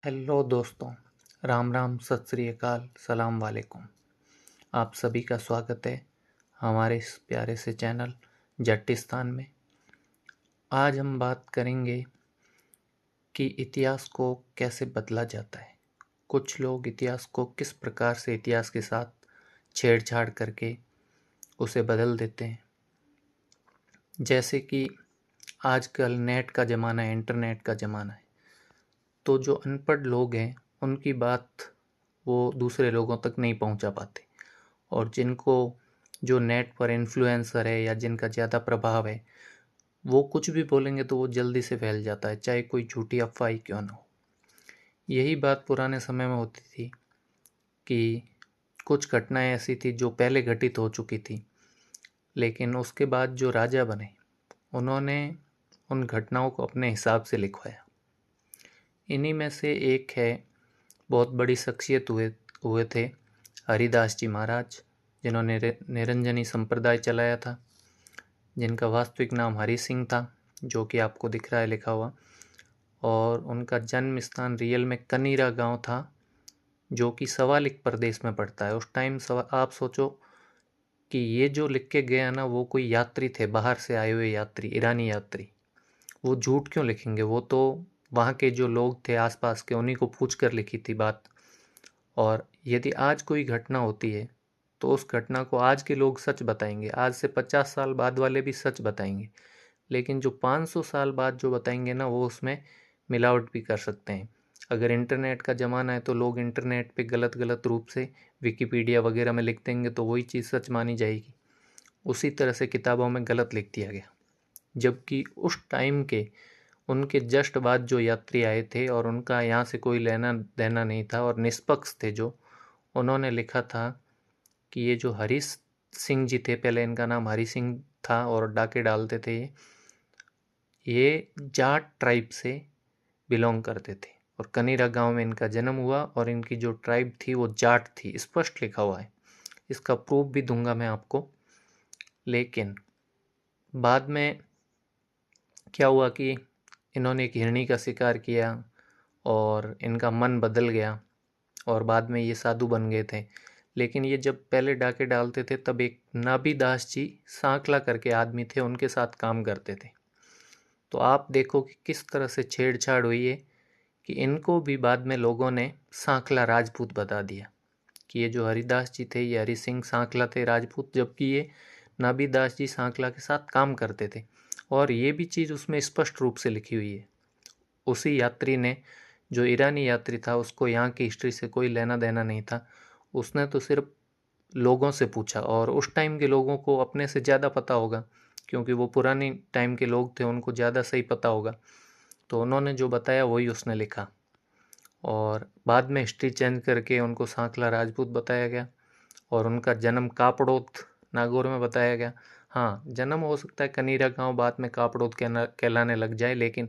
Hello दोस्तों, राम राम, सत श्री अकाल, सलाम वालेकुम। आप सभी का स्वागत है हमारे इस प्यारे से चैनल जट्टिस्तान में। आज हम बात करेंगे कि इतिहास को कैसे बदला जाता है। कुछ लोग इतिहास को किस प्रकार से इतिहास के साथ छेड़छाड़ करके उसे बदल देते हैं। जैसे कि आजकल नेट का ज़माना है, इंटरनेट का ज़माना है, तो जो अनपढ़ लोग हैं उनकी बात वो दूसरे लोगों तक नहीं पहुंचा पाते, और जिनको जो नेट पर इन्फ्लुएंसर है या जिनका ज़्यादा प्रभाव है वो कुछ भी बोलेंगे तो वो जल्दी से फैल जाता है, चाहे कोई झूठी अफवाह ही क्यों ना हो। यही बात पुराने समय में होती थी कि कुछ घटनाएं ऐसी थी जो पहले घटित हो चुकी थी, लेकिन उसके बाद जो राजा बने उन्होंने उन घटनाओं को अपने हिसाब से लिखवाया। इन्हीं में से एक है, बहुत बड़ी शख्सियत हुए थे हरिदास जी महाराज, जिन्होंने निरंजनी संप्रदाय चलाया था, जिनका वास्तविक नाम हरि सिंह था, जो कि आपको दिख रहा है लिखा हुआ। और उनका जन्म स्थान रियल में कनीरा गांव था, जो कि सवालिक प्रदेश में पड़ता है। उस टाइम आप सोचो कि ये जो लिख के गया ना, वो कोई यात्री थे, बाहर से आए हुए यात्री, ईरानी यात्री। वो झूठ क्यों लिखेंगे, वो तो वहाँ के जो लोग थे आसपास के, उन्हीं को पूछ कर लिखी थी बात। और यदि आज कोई घटना होती है तो उस घटना को आज के लोग सच बताएंगे, आज से 50 साल बाद वाले भी सच बताएंगे, लेकिन जो 500 साल बाद जो बताएंगे ना, वो उसमें मिलावट भी कर सकते हैं। अगर इंटरनेट का ज़माना है तो लोग इंटरनेट पे गलत गलत रूप से विकिपीडिया वगैरह में लिख देंगे तो वही चीज़ सच मानी जाएगी। उसी तरह से किताबों में गलत लिख दिया गया, जबकि उस टाइम के उनके जस्ट बाद जो यात्री आए थे और उनका यहाँ से कोई लेना देना नहीं था और निष्पक्ष थे, जो उन्होंने लिखा था कि ये जो हरि सिंह जी थे, पहले इनका नाम हरि सिंह था और डाके डालते थे, ये जाट ट्राइब से बिलोंग करते थे और कनीरा गांव में इनका जन्म हुआ और इनकी जो ट्राइब थी वो जाट थी, स्पष्ट लिखा हुआ है। इसका प्रूफ भी दूंगा मैं आपको। लेकिन बाद में क्या हुआ कि इन्होंने एक हिरणी का शिकार किया और इनका मन बदल गया और बाद में ये साधु बन गए थे। लेकिन ये जब पहले डाके डालते थे तब एक नाभीदास जी सांकला करके आदमी थे, उनके साथ काम करते थे। तो आप देखो कि किस तरह से छेड़छाड़ हुई है कि इनको भी बाद में लोगों ने सांकला राजपूत बता दिया कि ये जो हरिदास जी थे ये हरि सिंह सांकला थे राजपूत, जबकि ये नाभीदास जी सांकला के साथ काम करते थे। और ये भी चीज़ उसमें स्पष्ट रूप से लिखी हुई है। उसी यात्री ने, जो ईरानी यात्री था, उसको यहाँ की हिस्ट्री से कोई लेना देना नहीं था। उसने तो सिर्फ लोगों से पूछा, और उस टाइम के लोगों को अपने से ज़्यादा पता होगा क्योंकि वो पुरानी टाइम के लोग थे, उनको ज़्यादा सही पता होगा। तो उन्होंने जो बताया वही उसने लिखा और बाद में हिस्ट्री चेंज करके उनको सांकला राजपूत बताया गया और उनका जन्म कापड़ोत नागौर में बताया गया। हाँ, जन्म हो सकता है कनीरा गांव, बाद में कापड़ोत कहलाने लग जाए, लेकिन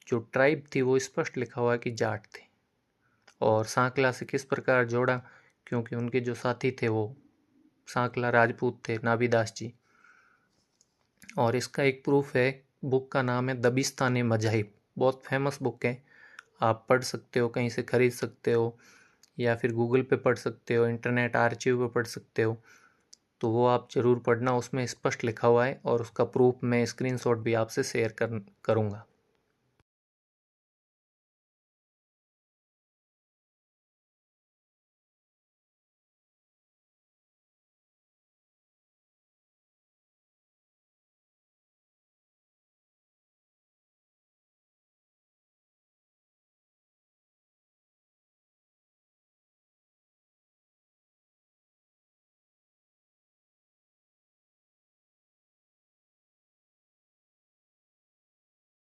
जो ट्राइब थी वो स्पष्ट लिखा हुआ है कि जाट थे। और सांकला से किस प्रकार जोड़ा, क्योंकि उनके जो साथी थे वो सांकला राजपूत थे, नाभीदास जी। और इसका एक प्रूफ है, बुक का नाम है दबिस्तान मजाहिब, बहुत फेमस बुक है। आप पढ़ सकते हो, कहीं से ख़रीद सकते हो या फिर गूगल पे पढ़ सकते हो, इंटरनेट आर्चिव पे पढ़ सकते हो। तो वो आप ज़रूर पढ़ना, उसमें स्पष्ट लिखा हुआ है और उसका प्रूफ मैं स्क्रीनशॉट भी आपसे शेयर करूँगा।